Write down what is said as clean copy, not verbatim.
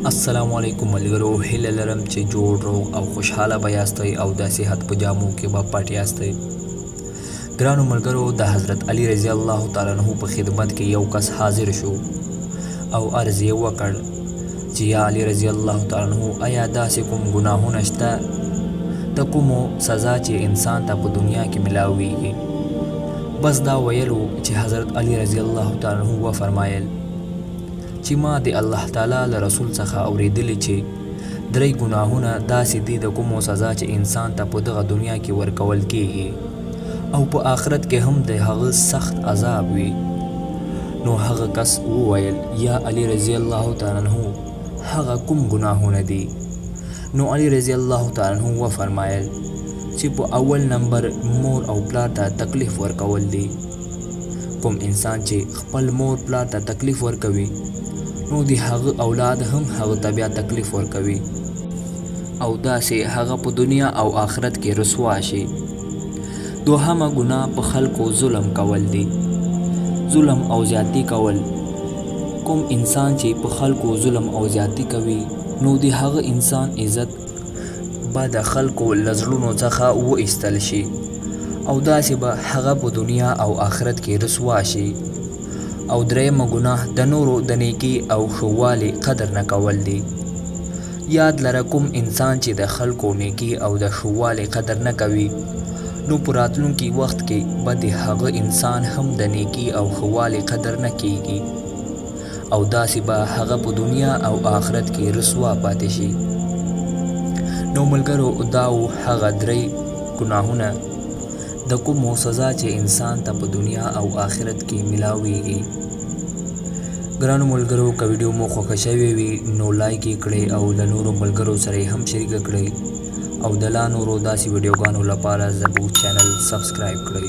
السلام علیکم ملګرو، هیله لرم چې جوړ روغ او خوشحاله به یاستئ او د صحت په جامو کې به پټ یاستئ. ګرانو ملګرو، د حضرت علی رضی الله تعالی عنہ په خدمت کې یو کس حاضر شو او عرض یې وکړ چې یا علی رضی الله تعالی عنہ، آیا داسې کوم ګناهونه شته د کومو سزا چې انسان ته په دنیا کې ملاویږي؟ بس دا ویلو چې حضرت علی رضی الله تعالی عنہ وفرمایل چې ما د الله تعالی له رسول څخه اورېدلي چې درې ګناهونه داسې دي د کومو سزا چې انسان ته په دغه دنیا کې ورکول کیږي او په آخرت کې هم د هغه سخت عذاب وي. نو هغه کس وویل یا علی رضی الله تعالی عنہ، هغه کوم ګناهونه دي؟ نو علی رضی الله تعالی عنہ وفرمایل چې په اول نمبر مور او پلار ته تکلیف ورکول دي. کوم انسان چې خپل مور پلار ته تکلیف ورکوي نو د هغه اولاد هم هغه ته بیا تکلیف ورکوي او داسې هغه په دنیا او آخرت کې رسوا شي. دوهمه ګناه په خلکو ظلم کول دي. ظلم او زیاتی کول. کوم انسان چې په خلکو ظلم او زیاتی کوي نو د هغه انسان عزت به د خلکو له زړونو څخه وایستل شي او داسې به هغه په دنیا او آخرت کې رسوا شي. او درېیمه ګناه د نورو د نیکي او ښهوالي قدر نه کول دي. یاد لره، کوم انسان چې د خلکو نیکي او د ښهوالي قدر نه کوي نو په راتلونکي وخت کې به د هغه انسان هم د نیکي او ښهوالي قدر نه کیږي او داسې به هغه په دنیا او آخرت کې رسوا پاتې شي. نو ملګرو، دا هغه درې ګناهونه د کومو سزا چې انسان ته په دنیا او آخرت کې ملاویږي. ګرانو ملګرو، که ویډیو مو خوښه شوې وي نو لایک یې کړئ او له نورو ملګرو سره یې هم شریکه کړئ او د لا نورو داسې ویډیوګانو لپاره زموږ چینل سبسکرایب کړئ.